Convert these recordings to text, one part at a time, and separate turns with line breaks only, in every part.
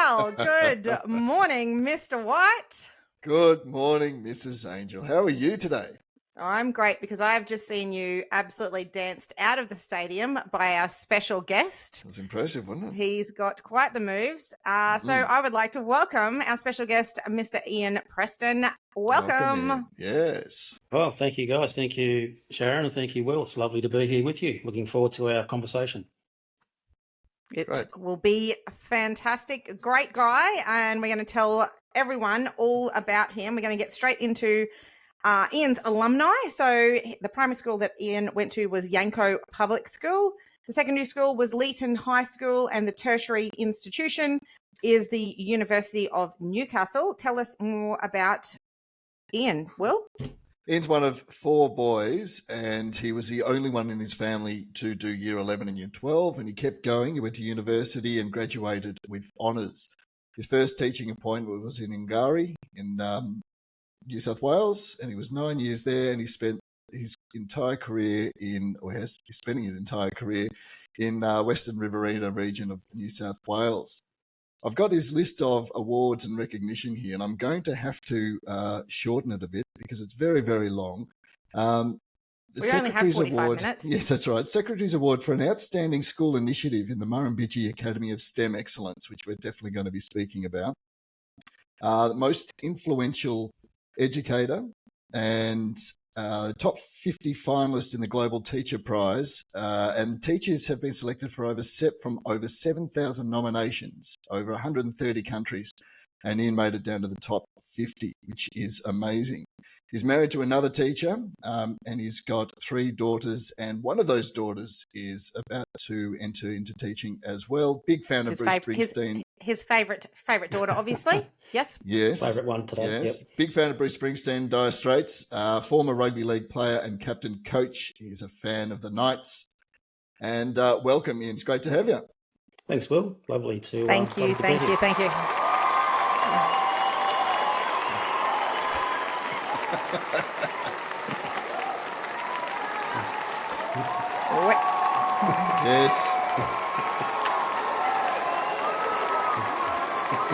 Well, good morning, Mr. White.
Good morning, Mrs. Angel. How are you today?
I'm great because I have just seen you absolutely danced out of the stadium by our special guest.
It was impressive, wasn't it?
He's got quite the moves. So I would like to welcome our special guest, Mr. Ian Preston. Welcome.
Ian. Yes.
Well, thank you, guys. Thank you, Sharon, and thank you, Will. It's lovely to be here with you. Looking forward to our conversation.
It
Great.
will be fantastic. Great guy. And we're going to tell everyone all about him. We're going to get straight into Ian's alumni. So the primary school that Ian went to was Yanko Public School. The secondary school was Leeton High School, and the tertiary institution is the University of Newcastle. Tell us more about Ian, Will.
Ian's one of four boys, and he was the only one in his family to do year 11 and year 12, and he kept going. He went to university and graduated with honours. His first teaching appointment was in Ngari in New South Wales, and he was 9 years there, and he spent his entire career he's spending his entire career in Western Riverina region of New South Wales. I've got his list of awards and recognition here, and I'm going to have to shorten it a bit because it's very, very long. The
We only have 45 minutes.
Yes, that's right. Secretary's Award for an outstanding school initiative in the Murrumbidgee Academy of STEM Excellence, which we're definitely going to be speaking about. The most influential educator and top 50 finalist in the Global Teacher Prize, and teachers have been selected for over 7,000 nominations, over 130 countries, and Ian made it down to the top 50, which is amazing. He's married to another teacher, and he's got three daughters, and one of those daughters is about to enter into teaching as well. Big fan of Bruce Springsteen.
His favourite daughter, obviously. Yes.
Yes.
Favourite one today.
Yes.
Yep.
Big fan of Bruce Springsteen, Dire Straits, former rugby league player and captain coach. He's a fan of the Knights. And welcome, Ian. It's great to have you.
Thanks, Will. Lovely to
Thank you.
Yes.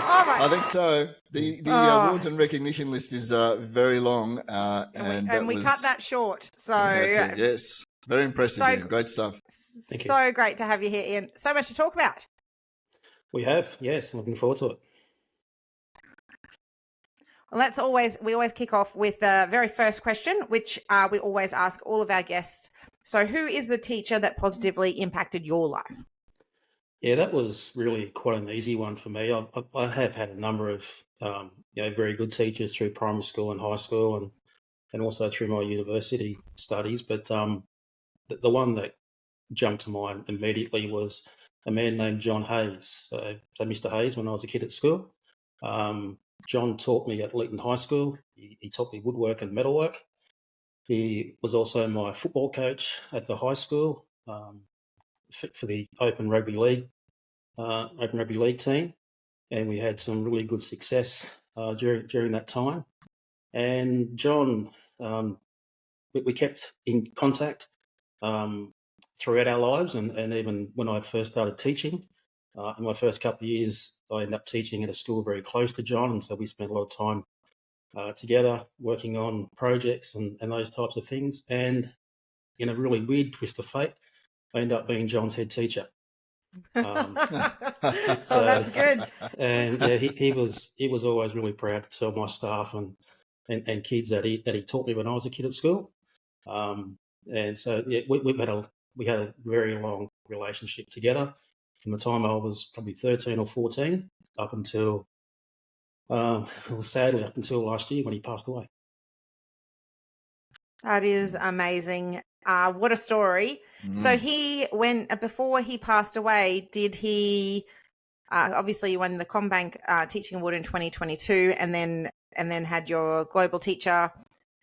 All right.
I think so. The awards and recognition list is very long.
And we cut that short. So
yes. Very impressive, Ian. Great stuff.
Thank you.
So great to have you here, Ian. So much to talk about.
We have, yes. Looking forward to it.
Well, we always kick off with the very first question, which we always ask all of our guests. So who is the teacher that positively impacted your life?
Yeah, that was really quite an easy one for me. I have had a number of very good teachers through primary school and high school and also through my university studies. But the one that jumped to mind immediately was a man named John Hayes. So Mr. Hayes, when I was a kid at school. John taught me at Leeton High School. He taught me woodwork and metalwork. He was also my football coach at the high school for the Open Rugby League team, and we had some really good success during that time. And John, we kept in contact throughout our lives, and even when I first started teaching. In my first couple of years, I ended up teaching at a school very close to John, and so we spent a lot of time together working on projects and those types of things. And in a really weird twist of fate, I ended up being John's head teacher.
So that's good.
And yeah, he was always really proud to tell my staff and kids that he taught me when I was a kid at school. And so yeah, we had a very long relationship together from the time I was probably 13 or 14 up until sadly up until last year when he passed away.
That is amazing. What a story. So before he passed away, did he, obviously you won the CommBank Teaching Award in 2022 and then had your Global Teacher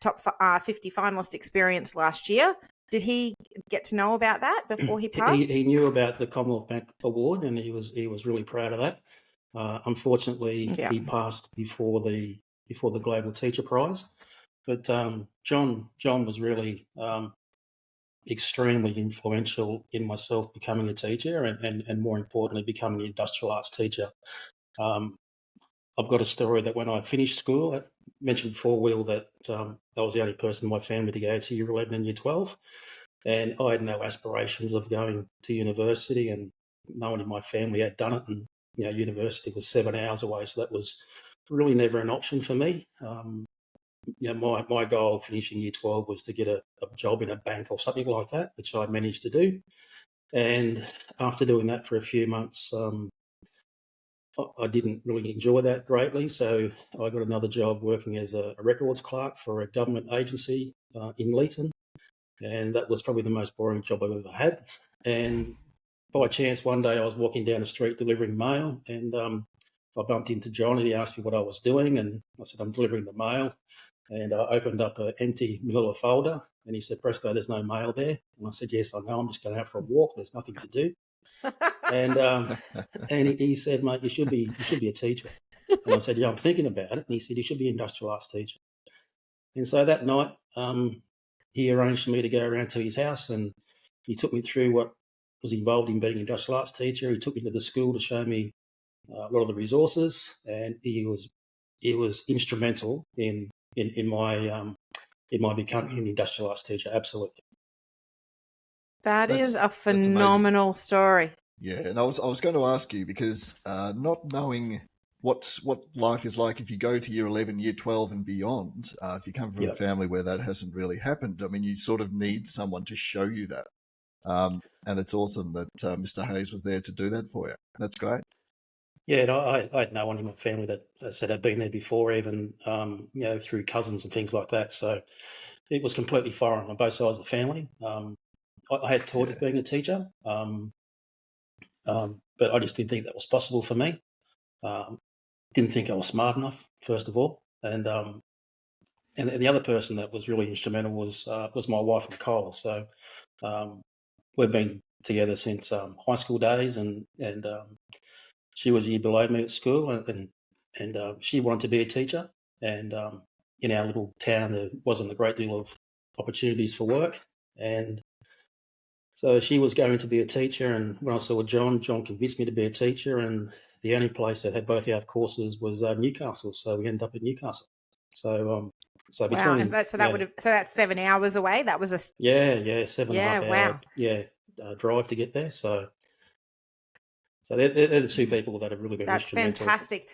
top 50 finalist experience last year. Did he get to know about that before he passed?
He knew about the Commonwealth Bank Award, and he was really proud of that. Unfortunately, he passed before the Global Teacher Prize. But John was really extremely influential in myself becoming a teacher and more importantly, becoming an industrial arts teacher. I've got a story that when I finished school, I mentioned before, Will, that I was the only person in my family to go to Year 11 and Year 12. And I had no aspirations of going to university, and no one in my family had done it. And, university was 7 hours away, so that was really never an option for me. My goal of finishing Year 12 was to get a job in a bank or something like that, which I managed to do. And after doing that for a few months, I didn't really enjoy that greatly, so I got another job working as a records clerk for a government agency in Leeton, and that was probably the most boring job I've ever had. And by chance, one day I was walking down the street delivering mail, and I bumped into John, and he asked me what I was doing, and I said, I'm delivering the mail. And I opened up an empty manila folder, and he said, Presto, there's no mail there. And I said, yes, I know, I'm just going out for a walk, there's nothing to do. And he said, mate, you should be a teacher. And I said, yeah, I'm thinking about it. And he said, you should be an industrial arts teacher. And so that night, he arranged for me to go around to his house, and he took me through what was involved in being an industrial arts teacher. He took me to the school to show me a lot of the resources, and he was instrumental in my becoming an industrial arts teacher. Absolutely.
That is a phenomenal story.
Yeah, and I was going to ask you, because not knowing what life is like if you go to Year 11, Year 12 and beyond, if you come from a family where that hasn't really happened, I mean, you sort of need someone to show you that. And it's awesome that Mr. Hayes was there to do that for you. That's great.
Yeah, and I had no one in my family that said I'd been there before, even through cousins and things like that. So it was completely foreign on both sides of the family. I had taught of being a teacher, but I just didn't think that was possible for me. Didn't think I was smart enough, first of all, and the other person that was really instrumental was my wife, Nicole. So we've been together since high school days, and she was a year below me at school, and she wanted to be a teacher. And in our little town, there wasn't a great deal of opportunities for work, and so she was going to be a teacher. And when I saw John convinced me to be a teacher, and the only place that had both our courses was Newcastle. So we ended up at Newcastle. So between
that's 7 hours away. That was a
7.5 hour drive to get there. So they're the two people that have really been instrumental.
That's fantastic.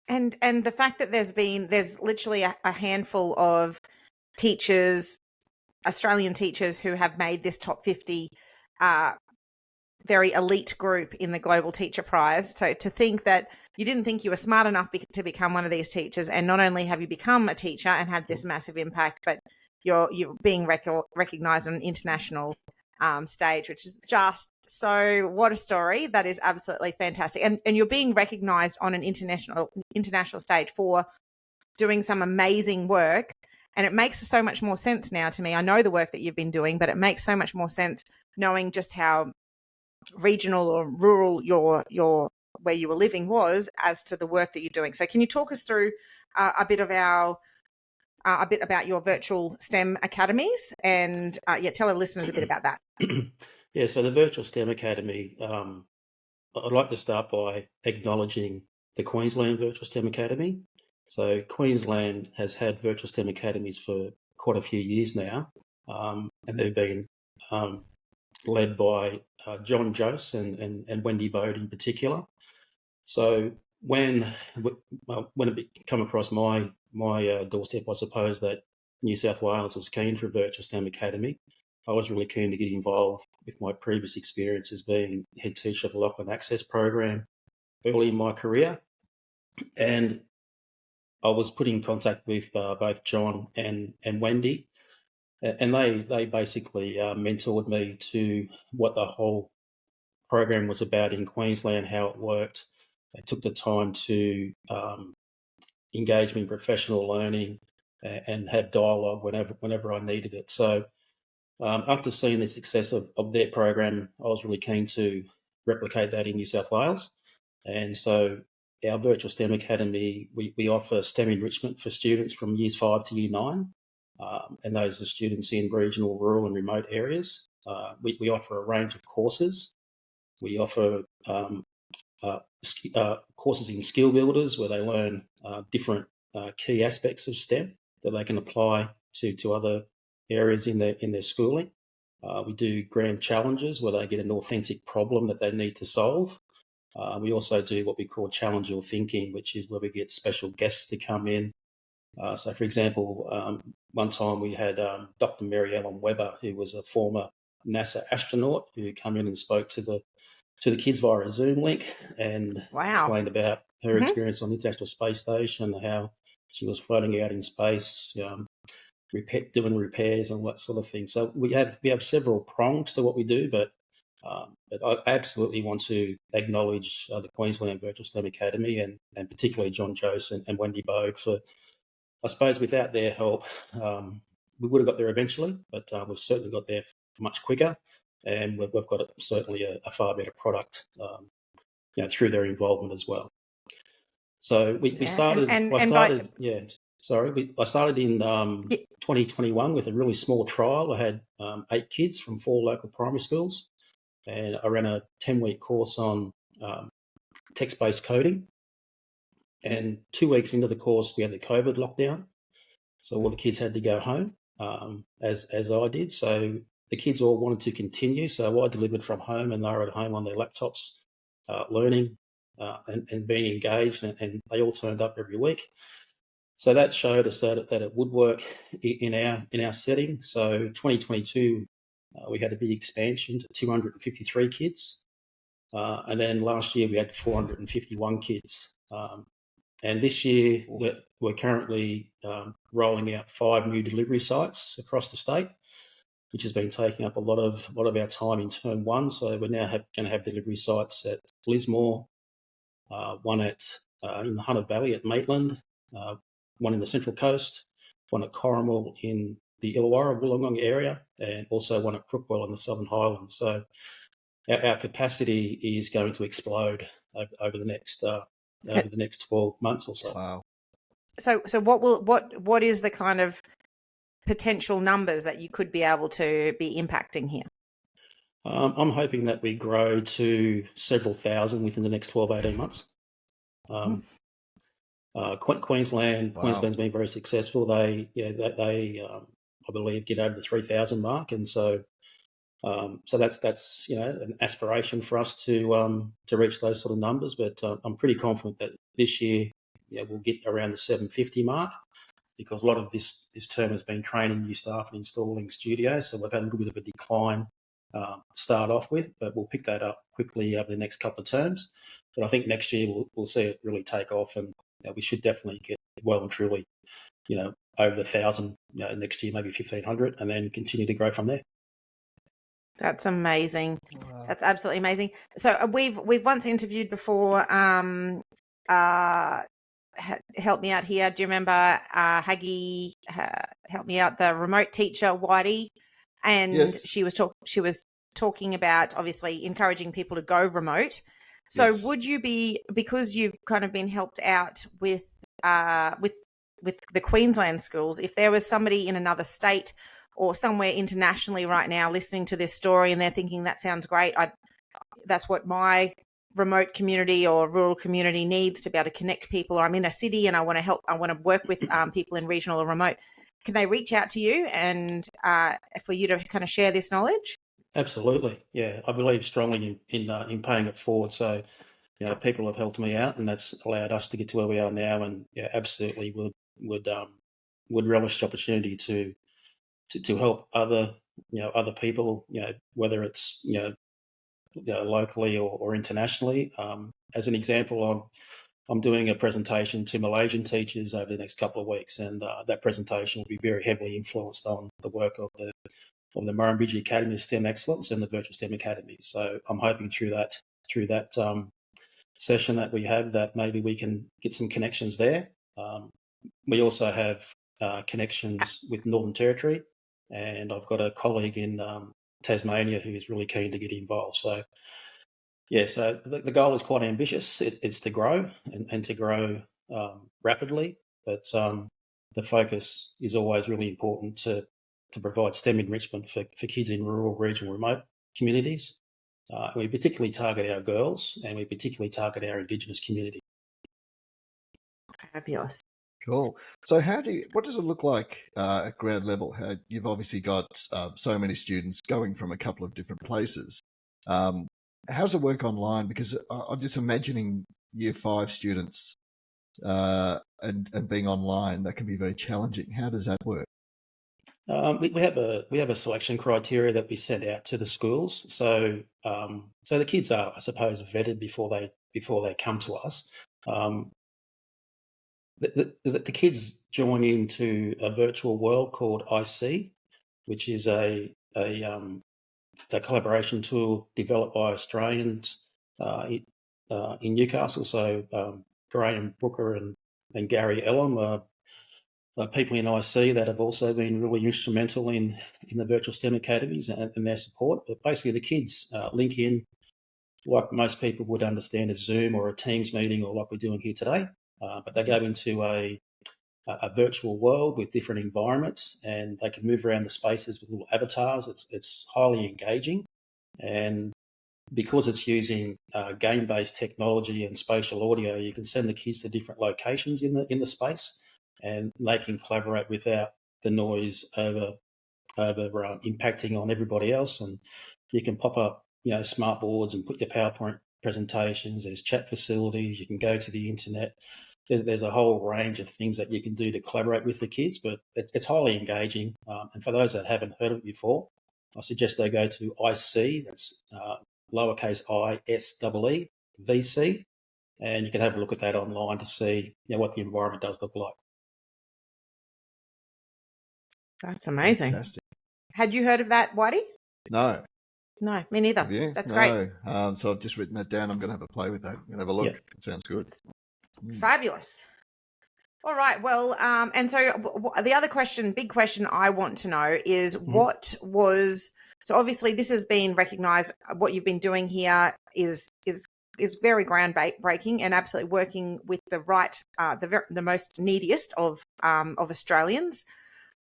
And the fact that there's literally a handful of teachers, Australian teachers, who have made this top 50 very elite group in the Global Teacher Prize. So to think that you didn't think you were smart enough to become one of these teachers, and not only have you become a teacher and had this massive impact, but you're being recognised on an international stage, which is just what a story. That is absolutely fantastic. And you're being recognised on an international stage for doing some amazing work. And it makes so much more sense now to me. I know the work that you've been doing, but it makes so much more sense knowing just how regional or rural your where you were living was as to the work that you're doing. So can you talk us through a bit about your virtual STEM academies, and tell our listeners a bit about that.
Yeah, so the Virtual STEM Academy, I'd like to start by acknowledging the Queensland Virtual STEM Academy. So Queensland has had Virtual STEM Academies for quite a few years now, and they've been led by John Jose and Wendy Bode in particular. So when it came across my doorstep, I suppose, that New South Wales was keen for a Virtual STEM Academy, I was really keen to get involved with my previous experiences being head teacher of the Lachlan Access program early in my career. And I was put in contact with both John and Wendy, and they basically mentored me to what the whole program was about in Queensland, how it worked. They took the time to engage me in professional learning and have dialogue whenever I needed it. So after seeing the success of their program, I was really keen to replicate that in New South Wales. And so our Virtual STEM Academy, we offer STEM enrichment for students from years 5 to year 9, and those are students in regional, rural and remote areas. We offer a range of courses. We offer courses in skill builders where they learn different key aspects of STEM that they can apply to other areas in their schooling. We do grand challenges where they get an authentic problem that they need to solve. We also do what we call challenge your thinking, which is where we get special guests to come in. So, for example, one time we had Dr. Mary Ellen Webber, who was a former NASA astronaut, who came in and spoke to the kids via a Zoom link and explained about her experience on the International Space Station, how she was floating out in space, doing repairs and that sort of thing. So we have several prongs to what we do, but I absolutely want to acknowledge the Queensland Virtual STEM Academy and particularly John Jose and Wendy Bode for, I suppose, without their help, we would have got there eventually, but we've certainly got there much quicker, and we've got certainly a far better product, through their involvement as well. So we started. I started in 2021 with a really small trial. I had 8 kids from 4 local primary schools, and I ran a 10-week course on text-based coding. And 2 weeks into the course, we had the COVID lockdown, so all the kids had to go home, as I did. So the kids all wanted to continue, so I delivered from home, and they were at home on their laptops, learning and being engaged, and they all turned up every week. So that showed us that it would work in our setting. So 2022, we had a big expansion to 253 kids, and then last year we had 451 kids. And this year we're currently rolling out 5 new delivery sites across the state, which has been taking up a lot of our time in term 1. So we're now going to have delivery sites at Lismore, one in the Hunter Valley at Maitland, one in the Central Coast, one at Corrimal in the Illawarra Wollongong area, and also one at Crookwell in the Southern Highlands. So our capacity is going to explode over the next 12 months or so.
Wow.
So what is the kind of potential numbers that you could be able to be impacting here?
I'm hoping that we grow to several thousand within the next 12, 18 months. Queensland's been very successful. They I believe get over the 3,000 mark, and so that's an aspiration for us to reach those sort of numbers. But I'm pretty confident that this year we'll get around the 750 mark, because a lot of this term has been training new staff and installing studios. So we've had a little bit of a decline to start off with, but we'll pick that up quickly over the next couple of terms. But I think next year we'll see it really take off, and we should definitely get well and truly, over the 1,000 next year, maybe 1,500, and then continue to grow from there.
That's amazing. Wow. That's absolutely amazing. So we've once interviewed before. Help me out here. Do you remember Haggy? Help me out. The remote teacher, Whitey, and yes. she was talking about obviously encouraging people to go remote. So yes. Would you be, because you've kind of been helped out with the Queensland schools, if there was somebody in another state or somewhere internationally right now listening to this story and they're thinking that sounds great, that's what my remote community or rural community needs to be able to connect people, or I'm in a city and I want to help, I want to work with people in regional or remote, can they reach out to you and for you to kind of share this knowledge?
Absolutely. Yeah. I believe strongly in paying it forward. So, people have helped me out, and that's allowed us to get to where we are now, and absolutely would relish the opportunity to help other people, whether it's, locally or internationally. As an example, I'm doing a presentation to Malaysian teachers over the next couple of weeks, and that presentation will be very heavily influenced on the work of the Murrumbidgee Academy of STEM Excellence and the Virtual STEM Academy. So I'm hoping through that session that we have, that maybe we can get some connections there. We also have connections with Northern Territory, and I've got a colleague in Tasmania who is really keen to get involved. So, so the goal is quite ambitious. It's to grow and to grow rapidly, but the focus is always really important to provide STEM enrichment for kids in rural, regional, remote communities. We particularly target our girls, and we particularly target our Indigenous community.
Fabulous.
Cool. So what does it look like at ground level? You've obviously got so many students going from a couple of different places. How does it work online? Because I'm just imagining year 5 students and being online, that can be very challenging. How does that work?
We have a selection criteria that we send out to the schools. So the kids are, I suppose, vetted before they come to us. The kids join into a virtual world called IC, which is a collaboration tool developed by Australians in Newcastle. So Graham Brooker and Gary Ellum are people in IC that have also been really instrumental in the virtual STEM academies and their support. But basically, the kids link in like most people would understand a Zoom or a Teams meeting, or like we're doing here today. But they go into a virtual world with different environments, and they can move around the spaces with little avatars. It's highly engaging, and because it's using game-based technology and spatial audio, you can send the kids to different locations in the space, and they can collaborate without the noise over impacting on everybody else. And you can pop up, smart boards and put your PowerPoint presentations. There's chat facilities. You can go to the internet. There's a whole range of things that you can do to collaborate with the kids, but it's highly engaging. And for those that haven't heard of it before, I suggest they go to IC, that's lowercase ISEE, VC, and you can have a look at that online to see what the environment does look like.
That's amazing.
Fantastic.
Had you heard of that, Whitey?
No.
No, me neither.
Have you?
That's
great.
great.
So I've just written that down. I'm going to have a play with that. I'm going to have a look.
Yeah.
It sounds good.
Fabulous. All right. Well, and so the other big question I want to know is so obviously this has been recognised. What you've been doing here is very groundbreaking and absolutely working with the right, the most neediest of Australians,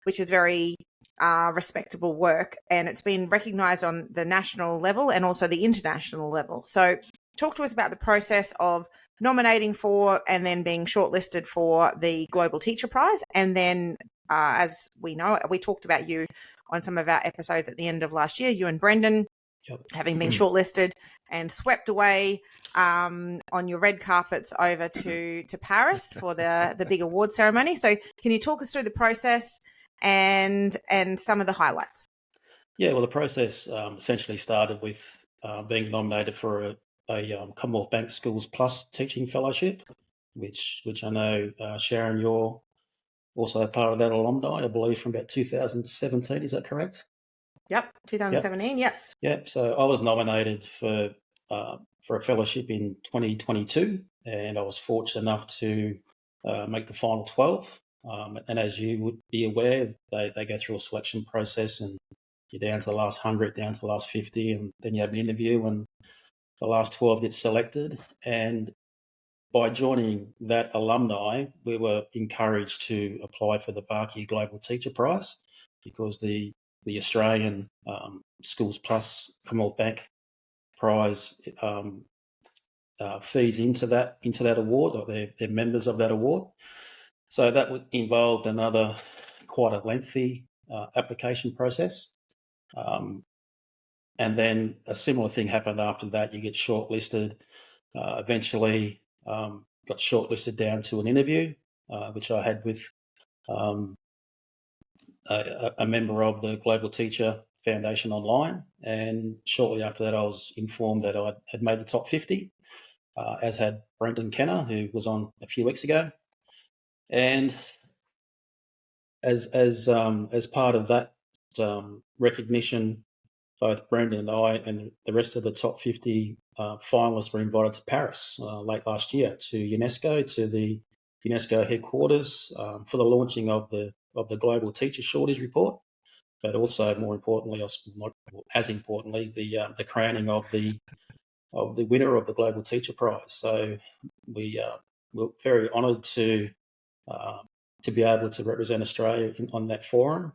which is very respectable work, and it's been recognised on the national level and also the international level. So talk to us about the process of nominating for and then being shortlisted for the Global Teacher Prize. And then, as we know, we talked about you on some of our episodes at the end of last year, you and Brendan, having been shortlisted and swept away on your red carpets over to Paris for the big award ceremony. So can you talk us through the process and some of the highlights?
Yeah, well, the process essentially started with being nominated for a Commonwealth Bank Schools Plus Teaching Fellowship, which I know, Sharon, you're also a part of that alumni, I believe, from about 2017. Is that correct?
Yep, 2017. Yep. Yes.
Yep. So I was nominated for a fellowship in 2022, and I was fortunate enough to make the final 12. And as you would be aware, they go through a selection process, and you're down to the last 100, down to the last 50, and then you have an interview, and the last 12 get selected. And by joining that alumni, we were encouraged to apply for the Varkey Global Teacher Prize, because the Australian Schools Plus Commonwealth Bank Prize feeds into that award, or they're members of that award. So that involved another quite a lengthy application process. And then a similar thing happened after that. You get shortlisted. Eventually got shortlisted down to an interview, which I had with a member of the Global Teacher Foundation online. And shortly after that, I was informed that I had made the top 50, as had Brendan Kenner, who was on a few weeks ago. And as part of that recognition, both Brendan and I and the rest of the top 50 finalists were invited to Paris late last year, to the UNESCO headquarters, for the launching of the Global Teacher Shortage Report, but also more importantly, as importantly, the crowning of the winner of the Global Teacher Prize. So we're very honoured to be able to represent Australia on that forum.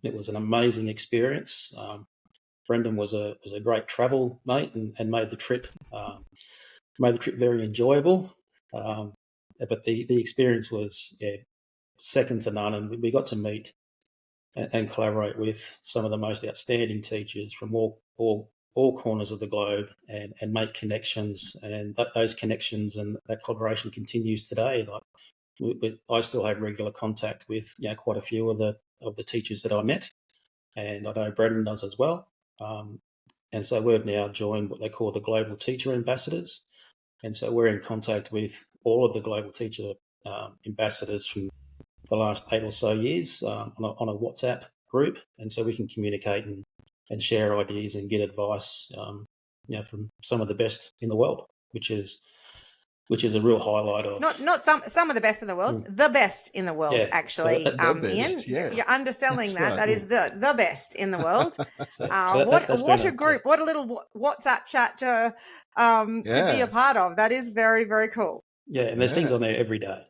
It was an amazing experience. Brendan was a great travel mate and made the trip very enjoyable. But the experience was second to none, and we got to meet and collaborate with some of the most outstanding teachers from all corners of the globe, and make connections, and those connections and that collaboration continues today. Like I still have regular contact with quite a few of the teachers that I met, and I know Brendan does as well. And so we've now joined what they call the Global Teacher Ambassadors, and so we're in contact with all of the Global Teacher Ambassadors from the last 8 or so years on a WhatsApp group, and so we can communicate and share ideas and get advice, from some of the best in the world, which is a real highlight of
not some of the best in the world, the best in the world, actually.
So
the best,
Ian, you're underselling that.
Right.
That is the best in the world. What a group! What a little WhatsApp chat to be a part of. That is very, very cool.
Yeah, and there's things on there every day.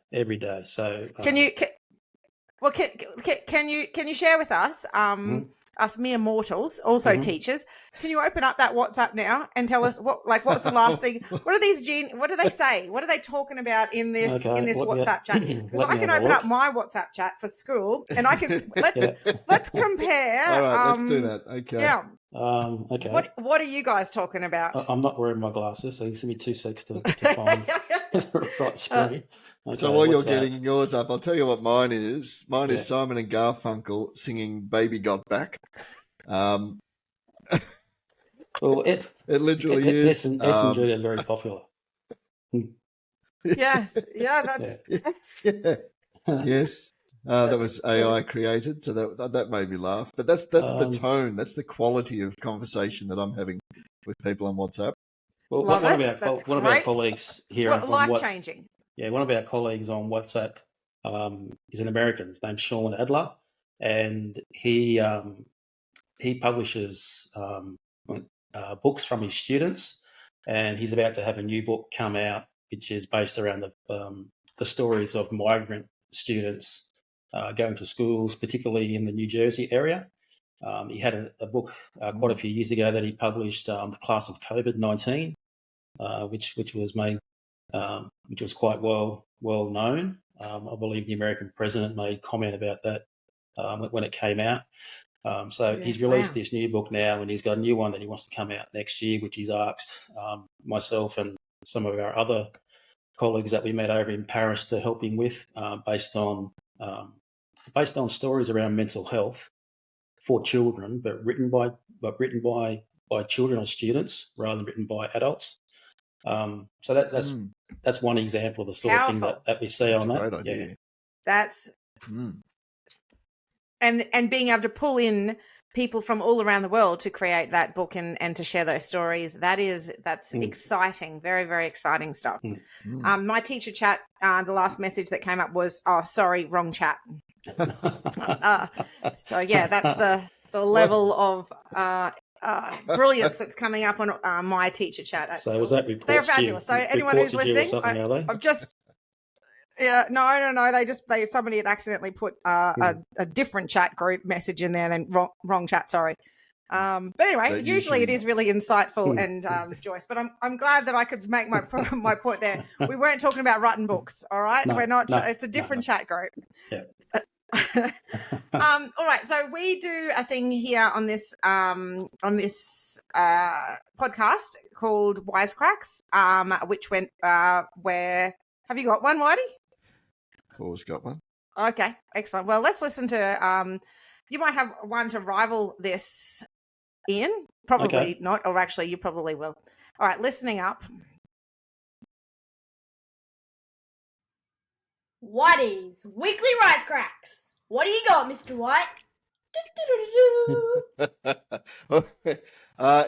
So
can you share with us, us mere mortals, also teachers? Can you open up that WhatsApp now and tell us what's the last thing? What do they say? What are they talking about in this WhatsApp chat? Because I can open up my WhatsApp chat for school, and I can let's compare.
All right, let's do that. Okay.
Yeah.
Okay.
What are you guys talking about?
I'm not wearing my glasses, so give me 2 seconds to find the right screen. Okay,
so while you're getting yours up, I'll tell you what mine is. Mine is Simon and Garfunkel singing "Baby Got Back."
Well,
it literally is.
S&G are very popular.
Yes, that's
yes. That was AI created, so that made me laugh. But that's the tone, that's the quality of conversation that I'm having with people on WhatsApp.
Well, one of our colleagues here on
life-changing.
One of our colleagues on WhatsApp is an American. His name's Sean Adler, and he publishes books from his students, and he's about to have a new book come out, which is based around the stories of migrant students going to schools, particularly in the New Jersey area. He had a book quite a few years ago that he published, the class of COVID-19, which was made. Which was quite well known. I believe the American president made comment about that when it came out. He's released this new book now, and he's got a new one that he wants to come out next year, which he's asked myself and some of our other colleagues that we met over in Paris to help him with, based on stories around mental health for children, but written by children or students rather than written by adults. So that's one example of the sort
Powerful.
of thing that we see on that.
Great idea.
Yeah.
That's and being able to pull in people from all around the world to create that book and to share those stories. That's exciting. Very, very exciting stuff. My teacher chat, the last message that came up was, "Oh, sorry, wrong chat." So yeah, that's the level of brilliance that's coming up on my teacher chat.
So was that reports?
They're fabulous. So anyone who's listening, I've just no. Somebody had accidentally put a different chat group message in there, then wrong chat. Sorry. But anyway, usually it is really insightful and Joyce. But I'm glad that I could make my point there. We weren't talking about rotten books. All right, we're not. It's a different chat group.
Yeah.
All right, so we do a thing here on this podcast called Wisecracks, which went where have you got one, Whitey?
Always got one.
Okay, excellent. Well, let's listen to you might have one to rival this, Ian. Probably not, or actually you probably will. All right, listening up.
Whitey's Weekly Wisecracks. What do you got, Mr. White?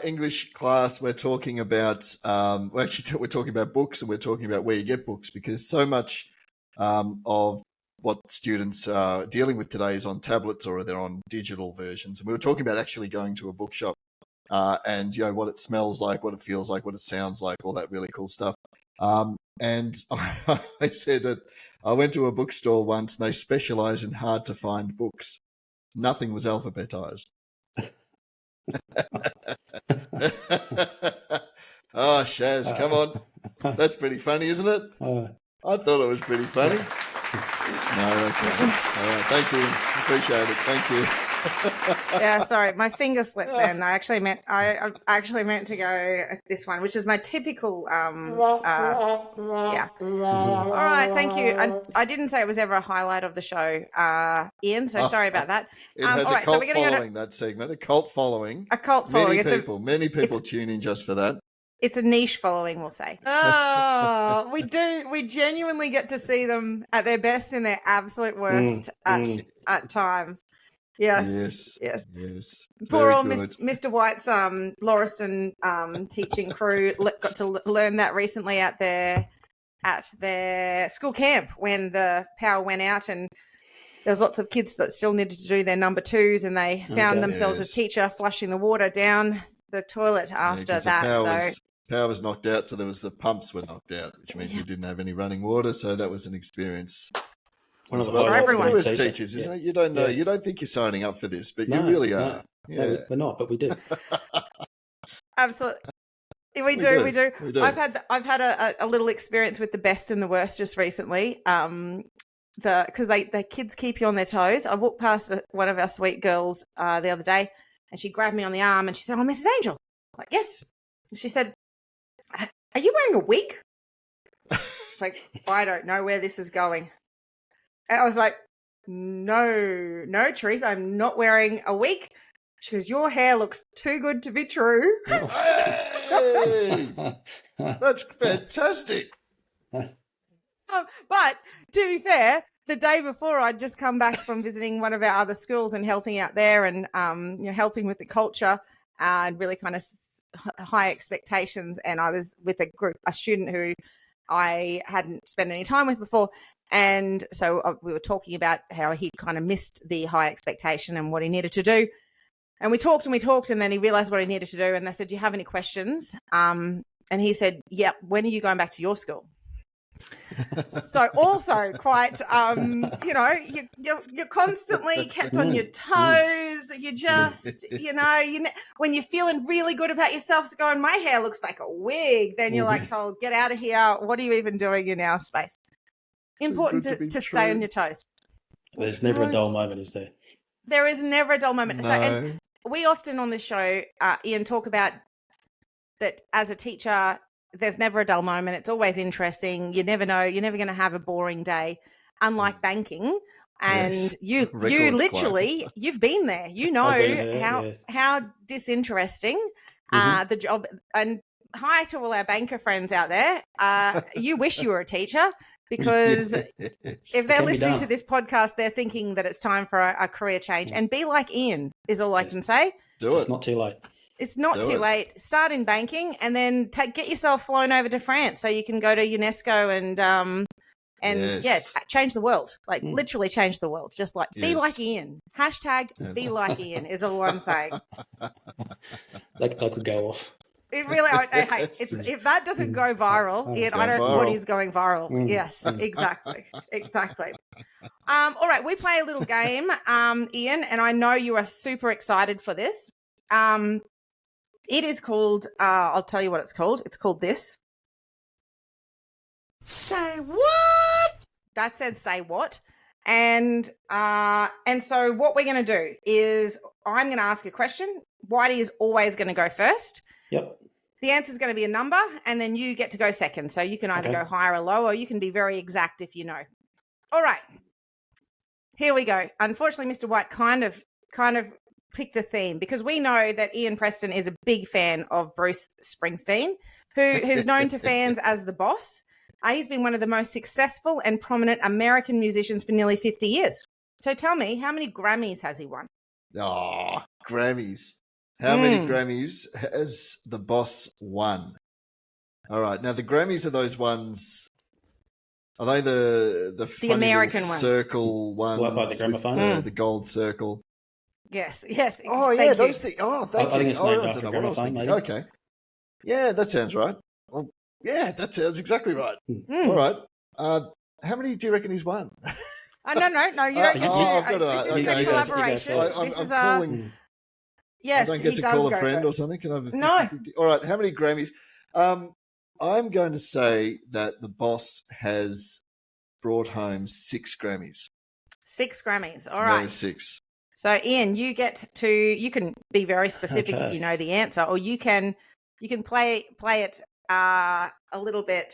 English class, we're talking about, we're talking about books, and we're talking about where you get books, because so much of what students are dealing with today is on tablets or they're on digital versions. And we were talking about actually going to a bookshop and, what it smells like, what it feels like, what it sounds like, all that really cool stuff. And I said that I went to a bookstore once and they specialize in hard to find books. Nothing was alphabetized. Oh, Shaz, come on. That's pretty funny, isn't it? I thought it was pretty funny. No, okay. All right. Thanks, Ian. Appreciate it. Thank you.
Yeah, sorry, my finger slipped then. I actually meant to go this one, which is my typical yeah. All right, thank you. I didn't say it was ever a highlight of the show, Ian, so sorry about that.
It has
all
a
right,
cult
so we're gonna
following, that segment, a cult following.
A cult following.
Many people tune in just for that.
It's a niche following, we'll say. Oh, we do. We genuinely get to see them at their best and their absolute worst at times. Yes.
Very
Poor old
good.
Mr. White's Lauriston teaching crew got to learn that recently at their school camp when the power went out, and there was lots of kids that still needed to do their number twos, and they found themselves as teacher flushing the water down the toilet after that.
Power was knocked out, so the pumps were knocked out, which means we didn't have any running water. So that was an experience.
One of the
for
everyone
as teachers, isn't it? You don't know. You don't think you're signing up for this, but you really are.
No, we're not, but we do.
Absolutely. We do. I've had a little experience with the best and the worst just recently. Because the kids keep you on their toes. I walked past one of our sweet girls the other day, and she grabbed me on the arm and she said, "Oh, Mrs. Angel." I'm like, "Yes." And she said, "Are you wearing a wig?" It's like, I don't know where this is going. And I was like, No, Teresa, I'm not wearing a wig. She goes, "Your hair looks too good to be true."
Hey, that's fantastic.
But to be fair, the day before I'd just come back from visiting one of our other schools and helping out there and helping with the culture and really kind of high expectations. And I was with a student who I hadn't spent any time with before. And so we were talking about how he'd kind of missed the high expectation and what he needed to do. And we talked, and then he realized what he needed to do. And they said, "Do you have any questions?" And he said, "Yeah, when are you going back to your school?" So also quite, you're constantly kept on your toes. You just, when you're feeling really good about yourself, so going, "My hair looks like a wig," then you're like told, "Get out of here. What are you even doing in our space?" Important to stay on your toes.
There's never a dull moment, is there?
There is never a dull moment.
No.
So, and we often on this show, Ian, talk about that as a teacher, there's never a dull moment. It's always interesting. You never know. You're never going to have a boring day, unlike banking. And you literally, you've been there. You know how disinteresting the job. And hi to all our banker friends out there. You wish you were a teacher, because if they're listening to this podcast, they're thinking that it's time for a career change. And be like Ian is all I can say.
Do it.
It's not too late.
It's not too late. Start in banking and then get yourself flown over to France so you can go to UNESCO and change the world. Like literally change the world. Just like be like Ian. # be like Ian is all I'm saying.
That could go off.
It really, if that doesn't go viral, Ian, I don't know what is going viral. Yes, exactly. All right, we play a little game, Ian, and I know you are super excited for this. It is called, I'll tell you what it's called. It's called this. Say what? That said, say what. And so what we're going to do is I'm going to ask a question. Whitey is always going to go first.
Yep.
The answer is going to be a number, and then you get to go second. So you can either go higher or lower, or you can be very exact if you know. All right. Here we go. Unfortunately, Mr. White kind of picked the theme, because we know that Ian Preston is a big fan of Bruce Springsteen, who's known to fans as the boss. He's been one of the most successful and prominent American musicians for nearly 50 years. So tell me, how many Grammys has he won?
Oh, Grammys. How many Grammys has the boss won? All right. Now, the Grammys are those ones. Are they the funny
American ones?
Circle ones?
What about the gramophone?
The gold circle.
Yes.
Oh, yeah, those things. Oh, thank you.
I think it's named after
I don't know what I was
gramophone,
thinking.
maybe.
Okay. Yeah, that sounds right. Well, yeah, that sounds exactly right. All right. How many do you reckon he's won?
No, you don't get to.
I've got to.
This is a collaboration. Yes,
I don't get
he
to
does
call a
go
friend
first.
or something. Can I have a 50-50?
No.
All right, how many Grammys? I'm going to say that the boss has brought home 6 Grammys.
6 Grammys. All
No,
right.
6.
So Ian, you can be very specific if you know the answer, or you can play it a little bit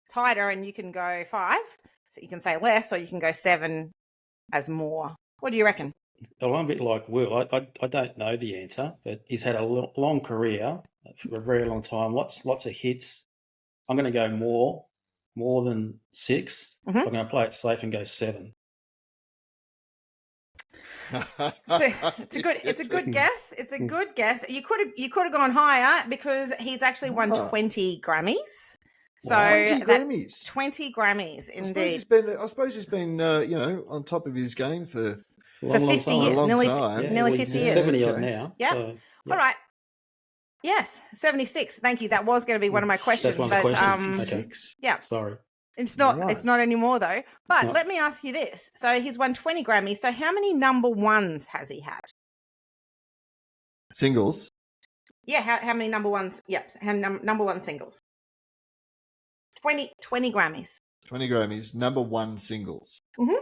tighter and you can go 5. So you can say less, or you can go 7 as more. What do you reckon?
Well, I'm a bit like Will. I don't know the answer, but he's had a long career for a very long time. Lots of hits. I'm going to go more than 6.
Mhm.
I'm going to play it safe and go 7.
It's a good guess. It's a good guess. You could have gone higher because he's actually won 20 Grammys. So
20 Grammys.
20 Grammys, indeed.
I suppose he's been on top of his game for
long
50
time.
years,
a long
nearly
time.
nearly
well,
50
he's
years.
70 odd
Okay.
now.
Yeah.
So,
All right. Yes, 76. Thank you. That was going to be one of my questions.
That's one of the
but,
questions. Okay.
Yeah.
Sorry.
It's not.
Right.
It's not anymore though. But
No.
let me ask you this: so he's won 20 Grammys. So how many number ones has he had?
Singles.
Yeah. How many number ones? Yep. Number one singles. 20 Grammys.
20 Grammys, number 1 singles.
Mhm.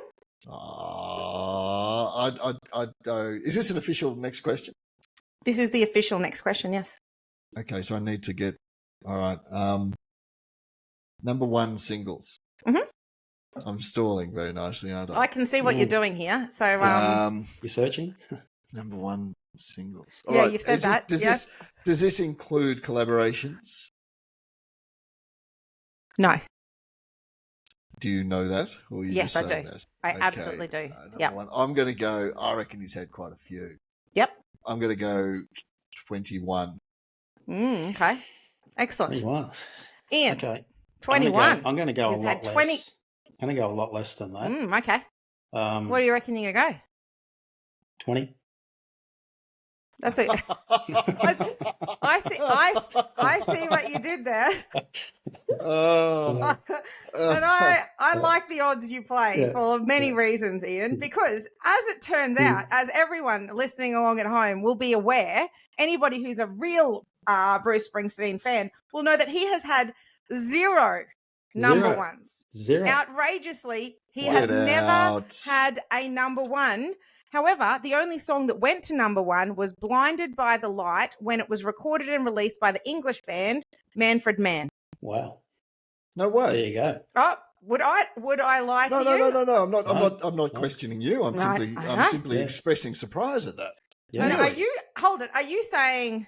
I don't. Is this an official next question?
This is the official next question. Yes.
Okay, so I need to get. All right. Number 1 singles.
Mhm.
I'm stalling very nicely, aren't I?
I can see what you're doing here. So
You searching?
Number 1 singles.
yeah, you've said that.
Does this include collaborations?
No.
Do you know that, or you
Yes,
just
I
saying
do.
that?
I
Okay,
absolutely do.
number
Yep.
1. I'm going to go. I reckon he's had quite a few.
Yep.
I'm going to go 21.
Okay. Excellent.
21.
Ian.
Okay.
21.
I'm going to go
He's
a
had
lot
20
less. I'm going to go a lot less than that.
Okay. What do you reckon you're going to go?
20.
That's it. I see what you did there.
Oh.
And I like the odds you play for many reasons, Ian, because as it turns out, as everyone listening along at home will be aware, anybody who's a real Bruce Springsteen fan will know that he has had 0 number ones.
0.
Outrageously, he
Get
has never
out.
had a number 1. However, the only song that went to number 1 was Blinded by the Light when it was recorded and released by the English band Manfred Mann.
Wow.
No way.
There you go.
Oh, would I lie to you?
No. I'm not questioning you. I'm simply
Yeah.
expressing surprise at that.
Yeah.
And
Really?
are you saying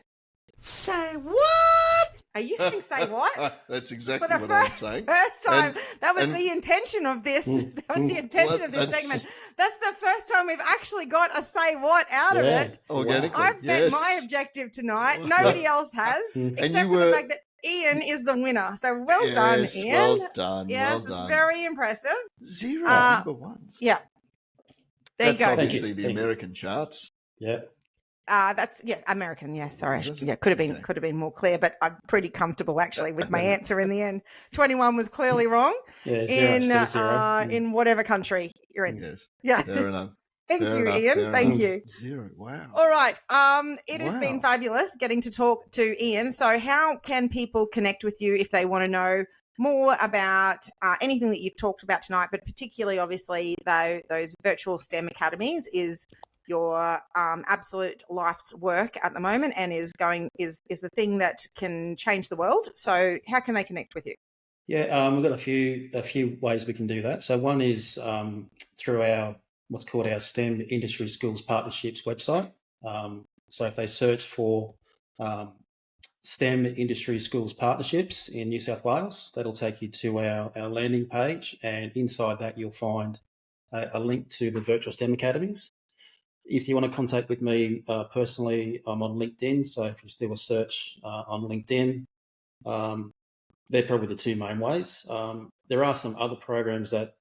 Say what?
Are you saying say what?
That's exactly
For the
what I'm saying.
First time.
And-
that was
and-
the intention of this. That was the intention of this
that's-
segment. That's the first time we've actually got a say what out of
Yeah.
it.
Organically.
I've met
Yes.
my objective tonight. Nobody else has, except
you
for
were-
the fact that Ian is the winner. So well done,
Yes,
Ian.
well done.
Yes,
well
it's
done.
very impressive.
0
Uh,
number 1s.
Yeah. There
That's
you go.
obviously
Thank
the
you.
American charts.
Yeah.
That's American. Yeah, sorry. Yeah, could have been more clear, but I'm pretty comfortable actually with my answer in the end. 21 was clearly wrong
Yeah, 0, still 0.
in whatever country you're in.
Yes.
Yeah.
Fair enough.
Thank
Fair
you,
enough,
Ian.
fair
Thank
enough.
you.
0. Wow.
All right. It has been
Wow.
fabulous getting to talk to Ian. So how can people connect with you if they want to know more about anything that you've talked about tonight, but particularly obviously those virtual STEM academies is your absolute life's work at the moment and is the thing that can change the world. So how can they connect with you?
Yeah, we've got a few ways we can do that. So one is through our what's called our STEM Industry Schools Partnerships website. So if they search for STEM Industry Schools Partnerships in New South Wales, that'll take you to our landing page, and inside that you'll find a link to the virtual STEM academies. If you want to contact with me personally, I'm on LinkedIn. So if you just do a search on LinkedIn, they're probably the 2 main ways. There are some other programs that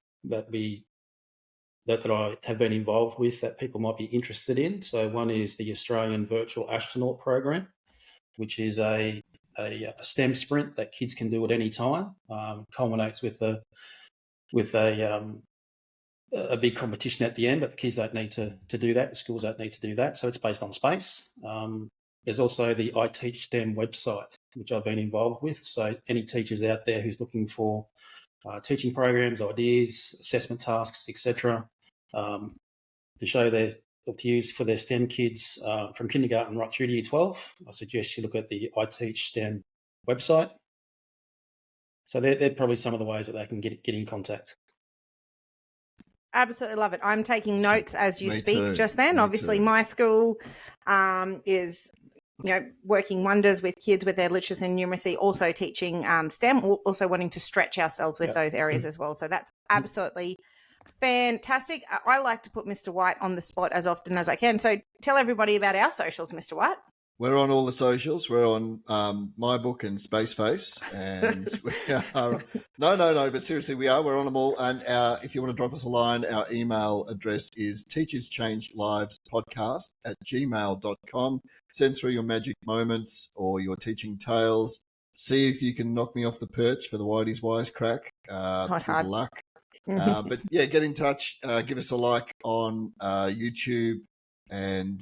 I have been involved with that people might be interested in. So one is the Australian Virtual Astronaut Program, which is a STEM sprint that kids can do at any time. Culminates with a a big competition at the end, but the kids don't need to do that. The schools don't need to do that. So it's based on space. There's also the I Teach STEM website, which I've been involved with. So any teachers out there who's looking for teaching programs, ideas, assessment tasks, etc., to show their to use for their STEM kids from kindergarten right through to year 12, I suggest you look at the I Teach STEM website. So they're probably some of the ways that they can get in contact.
Absolutely love it. I'm taking notes as you
Me
speak
too.
just then.
Me
Obviously,
too.
my school is working wonders with kids with their literacy and numeracy, also teaching STEM, also wanting to stretch ourselves with those areas as well. So that's absolutely fantastic. I like to put Mr. White on the spot as often as I can. So tell everybody about our socials, Mr. White.
We're on all the socials. We're on My Book and Spaceface, and we are no. But seriously, we are. We're on them all. And if you want to drop us a line, our email address is teacherschangelivespodcast@gmail.com. Send through your magic moments or your teaching tales. See if you can knock me off the perch for the Whitey's Wisecrack.
Not
good
hard.
luck. But yeah, get in touch. Give us a like on YouTube and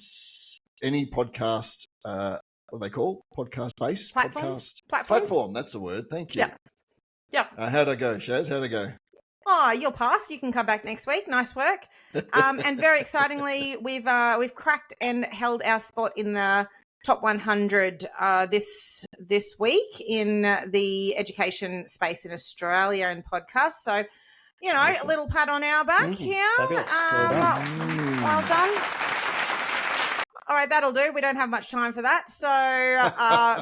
any podcast, what are they called? Podcast base?
Platforms?
Platform, that's the word. Thank you.
Yeah.
How'd I go, Shaz? How'd I go?
Oh, you'll pass. You can come back next week. Nice work. And very excitingly, we've cracked and held our spot in the top 100 this week in the education space in Australia and podcasts. So, awesome. A little pat on our back here.
Fabulous.
Well done. All right, that'll do. We don't have much time for that. So,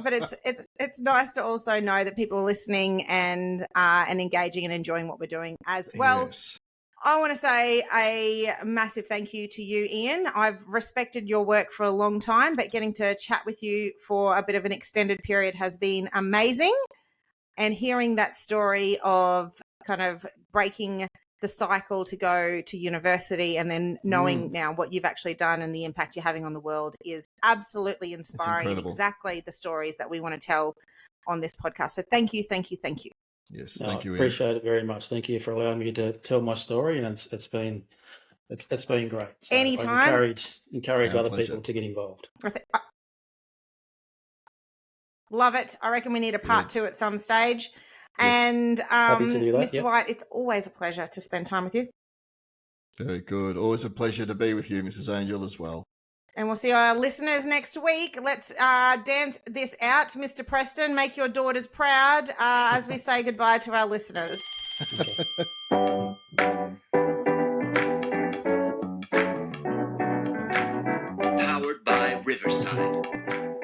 but it's nice to also know that people are listening and engaging and enjoying what we're doing as well.
Yes.
I want to say a massive thank you to you, Ian. I've respected your work for a long time, but getting to chat with you for a bit of an extended period has been amazing. And hearing that story of kind of breaking the cycle to go to university and then knowing now what you've actually done and the impact you're having on the world is absolutely inspiring, and exactly the stories that we want to tell on this podcast. So thank you.
Yes, thank you, Ian.
Appreciate it very much. Thank you for allowing me to tell my story, and it's been great. So
anytime.
I encourage other
pleasure.
people to get involved.
Love it. I reckon we need a part 2 at some stage.
Yes.
And
Happy to do that,
Mr. White, it's always a pleasure to spend time with you.
Very good. Always a pleasure to be with you, Mrs. Angel, as well.
And we'll see our listeners next week. Let's dance this out. Mr. Preston, make your daughters proud as we say goodbye to our listeners.
Powered by Riverside.